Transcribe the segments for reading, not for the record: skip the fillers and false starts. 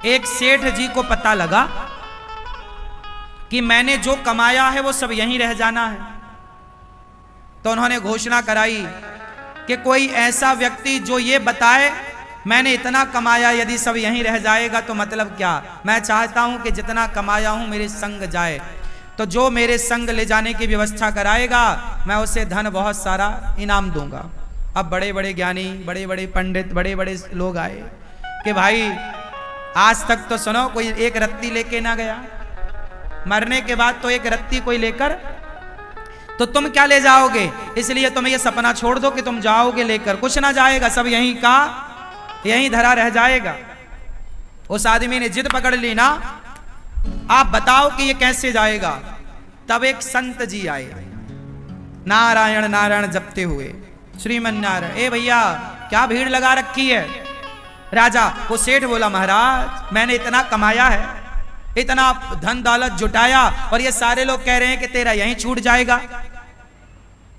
एक सेठ जी को पता लगा कि मैंने जो कमाया है वो सब यहीं रह जाना है, तो उन्होंने घोषणा कराई कि कोई ऐसा व्यक्ति जो ये बताए मैंने इतना कमाया, यदि सब यहीं रह जाएगा तो मतलब क्या। मैं चाहता हूं कि जितना कमाया हूं मेरे संग जाए, तो जो मेरे संग ले जाने की व्यवस्था कराएगा मैं उसे धन बहुत सारा इनाम दूंगा। अब बड़े बड़े ज्ञानी, बड़े बड़े पंडित, बड़े बड़े लोग आए कि भाई आज तक तो सुनो कोई एक रत्ती लेके ना गया, मरने के बाद तो एक रत्ती कोई लेकर, तो तुम क्या ले जाओगे। इसलिए तुम्हें ये सपना छोड़ दो कि तुम जाओगे लेकर, कुछ ना जाएगा, सब यहीं का यहीं धरा रह जाएगा। उस आदमी ने जिद पकड़ ली ना, आप बताओ कि ये कैसे जाएगा। तब एक संत जी आए, नारायण नारायण जपते हुए, श्रीमन नारायण। ए भैया क्या भीड़ लगा रखी है। राजा वो सेठ बोला, महाराज मैंने इतना कमाया है, इतना धन दौलत जुटाया, और ये सारे लोग कह रहे हैं कि तेरा यहीं छूट जाएगा।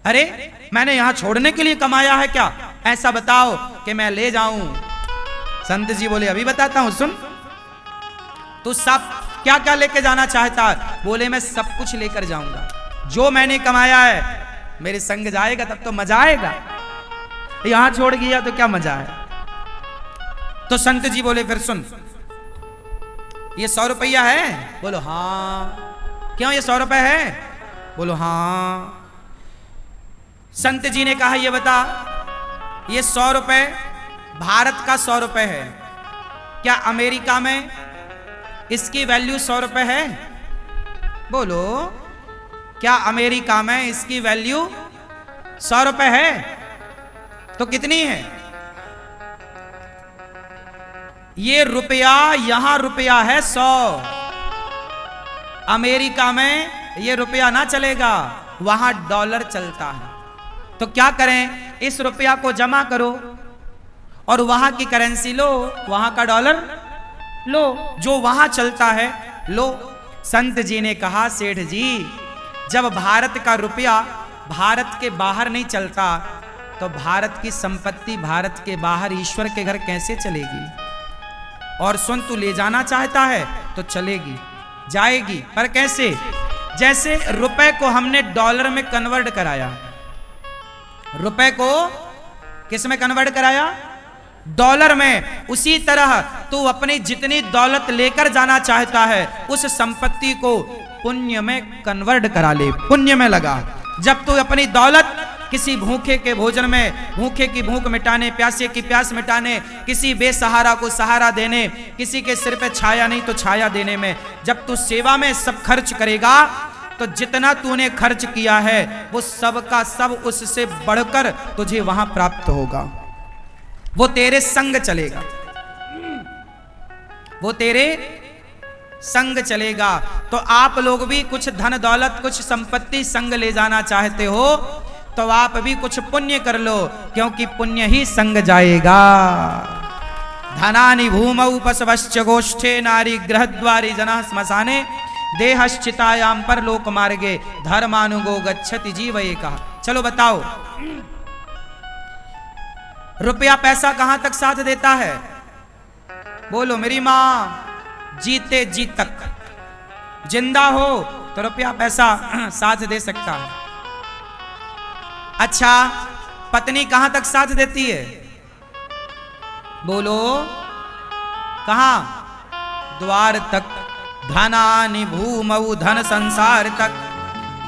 अरे मैंने यहां छोड़ने के लिए कमाया है क्या, ऐसा बताओ कि मैं ले जाऊं। संत जी बोले, अभी बताता हूं, सुन। तू सब क्या क्या लेके जाना चाहता है। बोले, मैं सब कुछ लेकर जाऊंगा, जो मैंने कमाया है मेरे संग जाएगा तब तो मजा आएगा, यहां छोड़ गया तो क्या मजा है। तो संत जी बोले, फिर सुन, ये 100 रुपया है। बोलो हाँ। क्यों ये 100 रुपए है। बोलो हाँ। संत जी ने कहा, ये बता, ये 100 रुपए भारत का 100 रुपए है, क्या अमेरिका में इसकी वैल्यू 100 रुपए है। बोलो, क्या अमेरिका में इसकी वैल्यू 100 रुपए है। तो कितनी है। ये रुपया, यहां रुपया है 100, अमेरिका में ये रुपया ना चलेगा, वहां डॉलर चलता है। तो क्या करें, इस रुपया को जमा करो और वहां की करेंसी लो, वहां का डॉलर लो, जो वहां चलता है लो। संत जी ने कहा, सेठ जी जब भारत का रुपया भारत के बाहर नहीं चलता, तो भारत की संपत्ति भारत के बाहर ईश्वर के घर कैसे चलेगी। और सुन, तू ले जाना चाहता है तो चलेगी, जाएगी, पर कैसे। जैसे रुपए को हमने डॉलर में कन्वर्ट कराया, रुपए को किस में कन्वर्ट कराया, डॉलर में, उसी तरह तू अपनी जितनी दौलत लेकर जाना चाहता है उस संपत्ति को पुण्य में कन्वर्ट करा ले, पुण्य में लगा। जब तू अपनी दौलत किसी भूखे के भोजन में, भूखे की भूख मिटाने, प्यासे की प्यास मिटाने, किसी बेसहारा को सहारा देने, किसी के सिर पे छाया नहीं तो छाया देने में, जब तू सेवा में सब खर्च करेगा तो जितना तूने खर्च किया है वो सब का सब उससे बढ़कर तुझे वहां प्राप्त होगा। वो तेरे संग चलेगा, वो तेरे संग चलेगा। तो आप लोग भी कुछ धन दौलत, कुछ संपत्ति संग ले जाना चाहते हो तो आप भी कुछ पुण्य कर लो, क्योंकि पुण्य ही संग जाएगा। धनानि भूमौ पशवश्च गोष्ठे, नारी गृहद्वारी जनः श्मशाने, देहश्चितायाम पर लोक मार्गे, धर्मानुगो गच्छति जीव एकः। चलो बताओ, रुपया पैसा कहां तक साथ देता है। बोलो, मेरी मां जीते जी तक, जिंदा हो तो रुपया पैसा साथ दे सकता है। अच्छा, पत्नी कहां तक साथ देती है। बोलो, कहां, द्वार तक। धनानि भूमौ, धन संसार तक,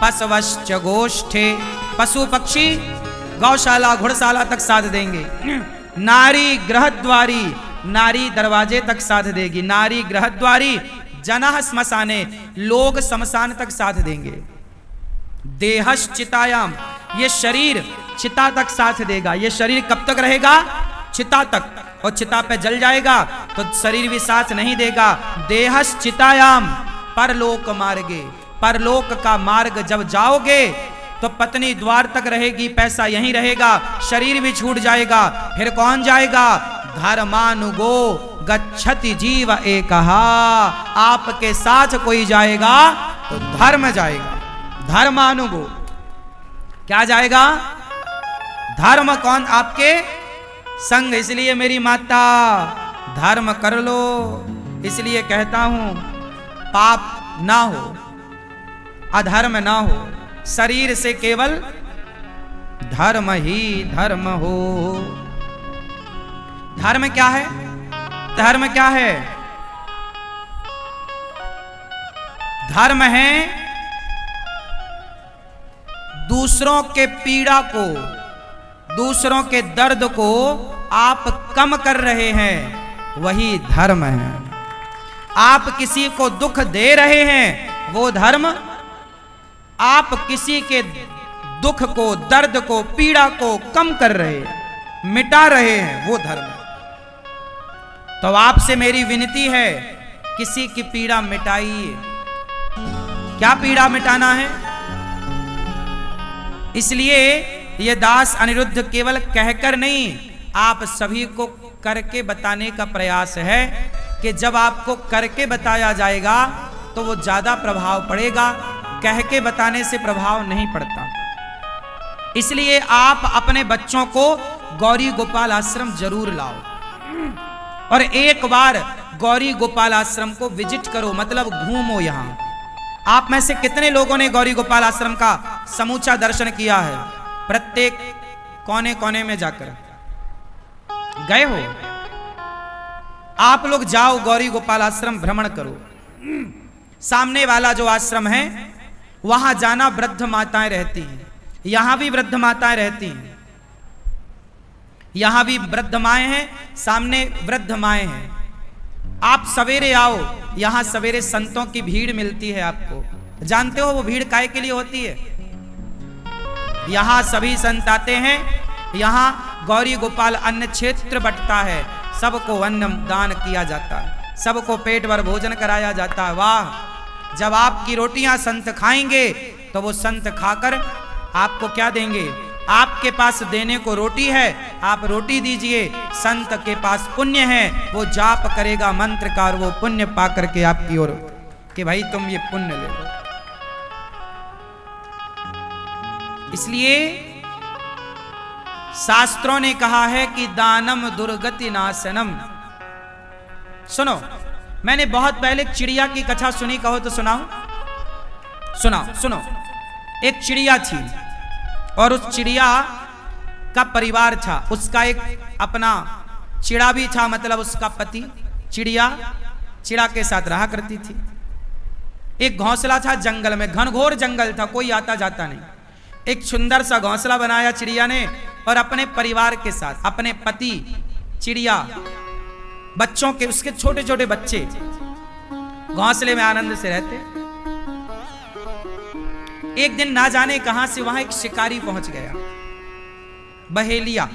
पशवश्च गोष्ठे, पशु पक्षी गौशाला घुड़शाला तक साथ देंगे। नारी गृहद्वारी, नारी दरवाजे तक साथ देगी। नारी गृहद्वारी जनः श्मशाने, लोग शमशान तक साथ देंगे। देहश्चितायाम, ये शरीर चिता तक साथ देगा। ये शरीर कब तक रहेगा, चिता तक, और चिता पे जल जाएगा तो शरीर भी साथ नहीं देगा। देहश्चितायाम, परलोक मार्गे, परलोक का मार्ग जब जाओगे तो पत्नी द्वार तक रहेगी, पैसा यहीं रहेगा, शरीर भी छूट जाएगा। फिर कौन जाएगा, धर्मानुगो गच्छति जीव एकः। आपके साथ कोई जाएगा तो धर्म जाएगा, धर्मानुगो। क्या जाएगा, धर्म। कौन, आपके संग। इसलिए मेरी माता धर्म कर लो, इसलिए कहता हूं पाप ना हो, अधर्म ना हो, शरीर से केवल धर्म ही धर्म हो। धर्म क्या है? धर्म क्या है? धर्म है दूसरों के पीड़ा को, दूसरों के दर्द को आप कम कर रहे हैं, वही धर्म है। आप किसी को दुख दे रहे हैं, वो धर्म। आप किसी के दुख को, दर्द को, पीड़ा को कम कर रहे हैं, मिटा रहे हैं, वो धर्म है। तो आपसे मेरी विनती है, किसी की पीड़ा मिटाइए। क्या पीड़ा मिटाना है? इसलिए ये दास अनिरुद्ध केवल कहकर नहीं, आप सभी को करके बताने का प्रयास है कि जब आपको करके बताया जाएगा तो वो ज्यादा प्रभाव पड़ेगा, कह के बताने से प्रभाव नहीं पड़ता। इसलिए आप अपने बच्चों को गौरी गोपाल आश्रम जरूर लाओ और एक बार गौरी गोपाल आश्रम को विजिट करो, मतलब घूमो। यहां आप में से कितने लोगों ने गौरी गोपाल आश्रम का समूचा दर्शन किया है? प्रत्येक कोने कोने में जाकर गए हो? आप लोग जाओ, गौरी गोपाल आश्रम भ्रमण करो। सामने वाला जो आश्रम है वहां जाना, वृद्ध माताएं रहती हैं, यहां भी वृद्ध माताएं रहती हैं, यहां भी वृद्ध माएं हैं, सामने वृद्ध माएं हैं। आप सवेरे आओ, यहां सवेरे संतों की भीड़ मिलती है आपको। जानते हो वो भीड़ काहे के लिए होती है? यहां सभी संत आते हैं, यहां गौरी गोपाल अन्न क्षेत्र बंटता है, सबको अन्न दान किया जाता है, सबको पेट भर भोजन कराया जाता है। वाह! जब आपकी रोटियां संत खाएंगे तो वो संत खाकर आपको क्या देंगे? आपके पास देने को रोटी है, आप रोटी दीजिए। संत के पास पुण्य है, वो जाप करेगा मंत्र का और वो पुण्य पा करके आपकी ओर कि भाई तुम ये पुण्य ले लो। इसलिए शास्त्रों ने कहा है कि दानम दुर्गति नाशनम। सुनो, मैंने बहुत पहले चिड़िया की कथा सुनी, कहो तो सुनाओ। सुनाओ, सुनो। एक चिड़िया थी और उस चिड़िया का परिवार था, उसका एक अपना चिड़ा भी था, मतलब उसका पति। चिड़िया चिड़ा के साथ रहा करती थी। एक घोंसला था जंगल में, घनघोर जंगल था, कोई आता जाता नहीं। एक सुंदर सा घोंसला बनाया चिड़िया ने और अपने परिवार के साथ, अपने पति, चिड़िया, बच्चों के, उसके छोटे छोटे बच्चे घोंसले में आनंद से रहते। एक दिन ना जाने कहां से वहां एक शिकारी पहुंच गया, बहेलिया।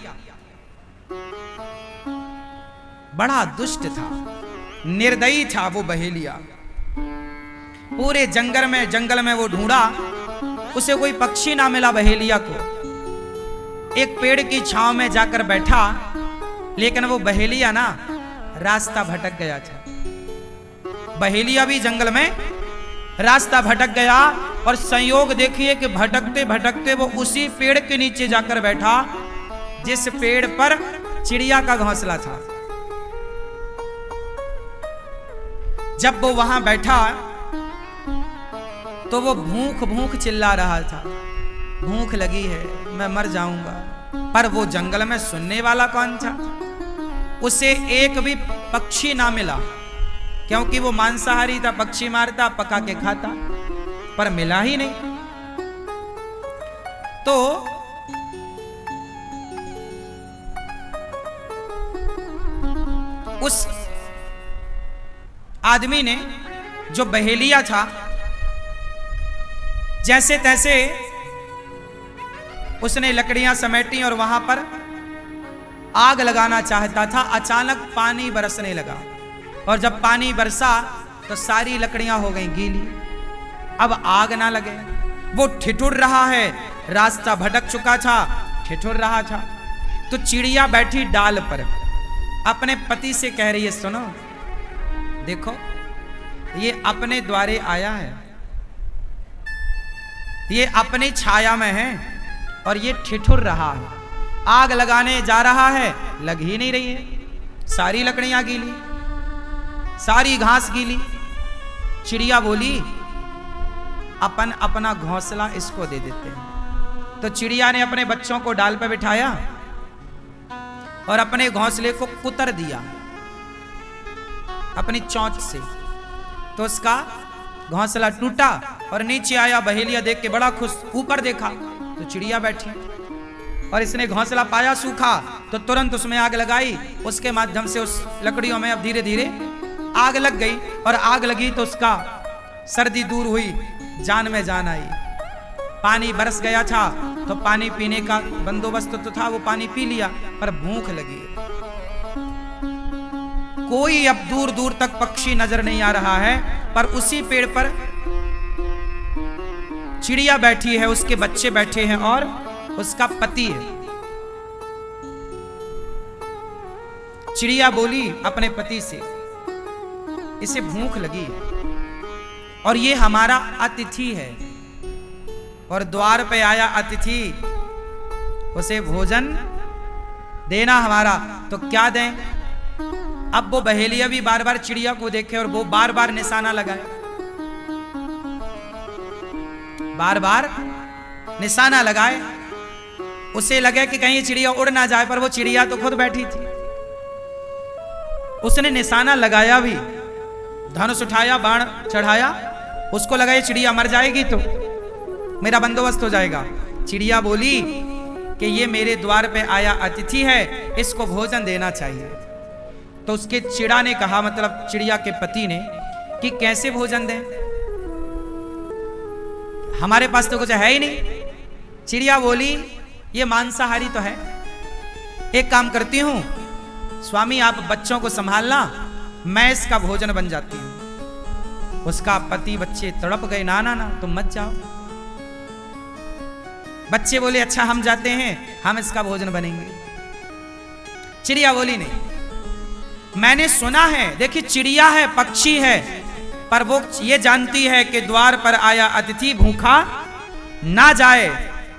बड़ा दुष्ट था, निर्दयी था वो बहेलिया। पूरे जंगल में वो ढूंढा, उसे कोई पक्षी ना मिला बहेलिया को। एक पेड़ की छांव में जाकर बैठा, लेकिन वो बहेलिया ना रास्ता भटक गया था। बहेलिया भी जंगल में रास्ता भटक गया और संयोग देखिए कि भटकते भटकते वो उसी पेड़ के नीचे जाकर बैठा जिस पेड़ पर चिड़िया का घोंसला था। जब वो वहां बैठा तो वो भूख भूख चिल्ला रहा था, भूख लगी है, मैं मर जाऊंगा। पर वो जंगल में सुनने वाला कौन था? उसे एक भी पक्षी ना मिला, क्योंकि वो मांसाहारी था, पक्षी मारता, पका के खाता, पर मिला ही नहीं। तो उस आदमी ने, जो बहेलिया था, जैसे तैसे उसने लकड़ियां समेटी और वहां पर आग लगाना चाहता था। अचानक पानी बरसने लगा और जब पानी बरसा तो सारी लकड़ियां हो गई गीली। अब आग ना लगे, वो ठिठुर रहा है, रास्ता भटक चुका था, ठिठुर रहा था। तो चिड़िया बैठी डाल पर अपने पति से कह रही है, सुनो देखो, ये अपने द्वारे आया है, ये अपनी छाया में है और ये ठिठुर रहा है, आग लगाने जा रहा है, लग ही नहीं रही है, सारी लकड़ियां गीली। सारी घास गीली। चिड़िया बोली अपन अपना घोंसला इसको दे देते हैं। तो चिड़िया ने अपने बच्चों को डाल पर बिठाया और अपने घोंसले को कुतर दिया अपनी चोंच से। तो उसका घोंसला टूटा और नीचे आया। बहेलिया देख के बड़ा खुश, ऊपर देखा तो चिड़िया बैठी और इसने घोंसला पाया सूखा तो तुरंत उसमें आग लगाई। उसके माध्यम से उस लकड़ियों में अब धीरे धीरे आग लग गई और आग लगी तो उसका सर्दी दूर हुई, जान में जान आई। पानी बरस गया था तो पानी पीने का बंदोबस्त तो था, वो पानी पी लिया, पर भूख लगी। कोई अब दूर दूर तक पक्षी नजर नहीं आ रहा है, पर उसी पेड़ पर चिड़िया बैठी है, उसके बच्चे बैठे हैं और उसका पति है। चिड़िया बोली अपने पति से, इसे भूख लगी है और ये हमारा अतिथि है और द्वार पे आया अतिथि, उसे भोजन देना हमारा, तो क्या दें। अब वो बहेलिया भी बार बार चिड़िया को देखे और वो बार बार निशाना लगाए, बार बार निशाना लगाए। उसे लगे कि कहीं चिड़िया उड़ ना जाए, पर वो चिड़िया तो खुद बैठी थी। उसने निशाना लगाया भी, धनुष उठाया, बाण चढ़ाया, उसको लगा ये चिड़िया मर जाएगी तो मेरा बंदोबस्त हो जाएगा। चिड़िया बोली कि ये मेरे द्वार पे आया अतिथि है, इसको भोजन देना चाहिए। तो उसके चिड़ा ने कहा, मतलब चिड़िया के पति ने, कि कैसे भोजन दें, हमारे पास तो कुछ है ही नहीं। चिड़िया बोली ये मांसाहारी तो है, एक काम करती हूं स्वामी, आप बच्चों को संभालना, मैं इसका भोजन बन जाती हूं। उसका पति बच्चे तड़प गए, ना ना ना तुम मत जाओ। बच्चे बोले अच्छा हम जाते हैं, हम इसका भोजन बनेंगे। चिड़िया बोली नहीं, मैंने सुना है, देखिए चिड़िया है, पक्षी है, पर वो ये जानती है कि द्वार पर आया अतिथि भूखा ना जाए।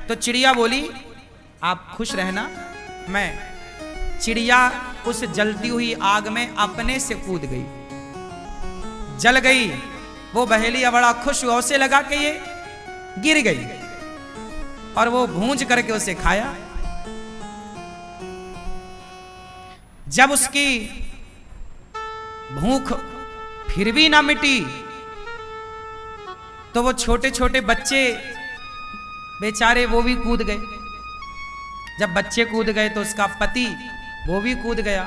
तो चिड़िया बोली आप खुश रहना। मैं चिड़िया उस जलती हुई आग में अपने से कूद गई, जल गई। वो बहेलिया बड़ा खुश हुआ, उसे लगा कि ये गिर गई और वो भूंज करके उसे खाया। जब उसकी भूख फिर भी ना मिटी तो वो छोटे छोटे बच्चे बेचारे वो भी कूद गए। जब बच्चे कूद गए तो उसका पति वो भी कूद गया।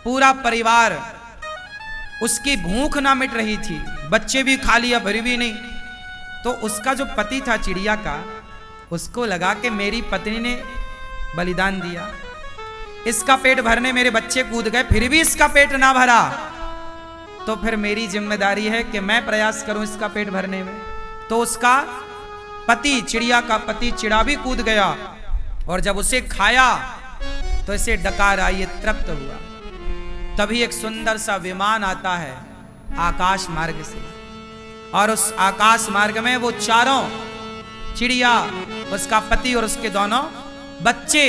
पूरा परिवार, उसकी भूख ना मिट रही थी, बच्चे भी खा लिया फिर भी नहीं। तो उसका जो पति था चिड़िया का, उसको लगा कि मेरी पत्नी ने बलिदान दिया, इसका पेट भरने मेरे बच्चे कूद गए, फिर भी इसका पेट ना भरा, तो फिर मेरी जिम्मेदारी है कि मैं प्रयास करूं इसका पेट भरने में। तो उसका पति, चिड़िया का पति चिड़ा भी कूद गया और जब उसे खाया तो इसे डकार आई, ये तृप्त हुआ। तभी एक सुंदर सा विमान आता है आकाश मार्ग से, और उस आकाश मार्ग में वो चारों, चिड़िया, उसका पति और उसके दोनों बच्चे,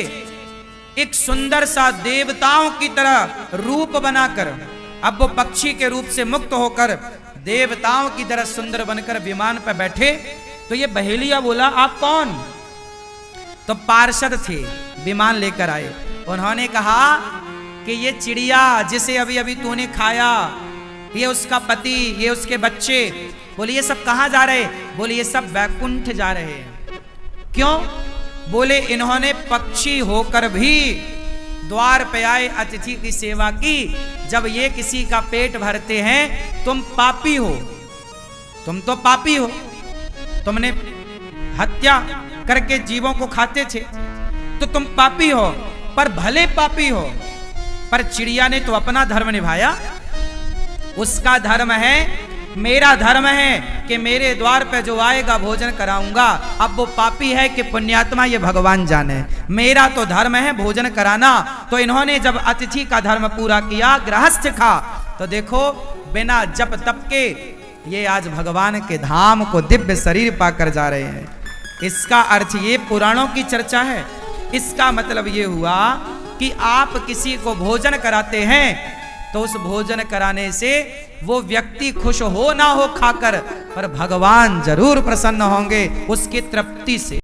एक सुंदर सा देवताओं की तरह रूप बनाकर, अब वो पक्षी के रूप से मुक्त होकर देवताओं की तरह सुंदर बनकर विमान पर बैठे। तो ये बहेलिया बोला आप कौन? तो पार्षद थे, विमान लेकर आए। उन्होंने कहा कि ये चिड़िया जिसे अभी अभी तूने खाया, ये उसका पति, ये उसके बच्चे। बोले ये सब कहाँ जा रहे? बोले ये सब वैकुंठ जा रहे हैं। क्यों? बोले इन्होंने पक्षी होकर भी द्वार पे आए अतिथि की सेवा की। जब ये किसी का पेट भरते हैं, तुम पापी हो, तुम तो पापी हो, तुमने हत्या करके जीवों को खाते थे तो तुम पापी हो, पर भले पापी हो। पर चिड़िया ने तो अपना धर्म निभाया, उसका धर्म है, मेरा धर्म है कि मेरे द्वार पे जो आएगा भोजन कराऊंगा। अब वो पापी है कि पुण्यात्मा ये भगवान जाने, मेरा तो धर्म है भोजन कराना। तो इन्होंने जब अतिथि का धर्म पूरा किया, गृहस्थ खा, तो देखो बिना जप तप के ये आज भगवान के धाम को दिव्य शरीर पाकर जा रहे हैं। इसका अर्थ ये पुराणों की चर्चा है। इसका मतलब ये हुआ कि आप किसी को भोजन कराते हैं तो उस भोजन कराने से वो व्यक्ति खुश हो ना हो खाकर, पर भगवान जरूर प्रसन्न होंगे उसकी तृप्ति से।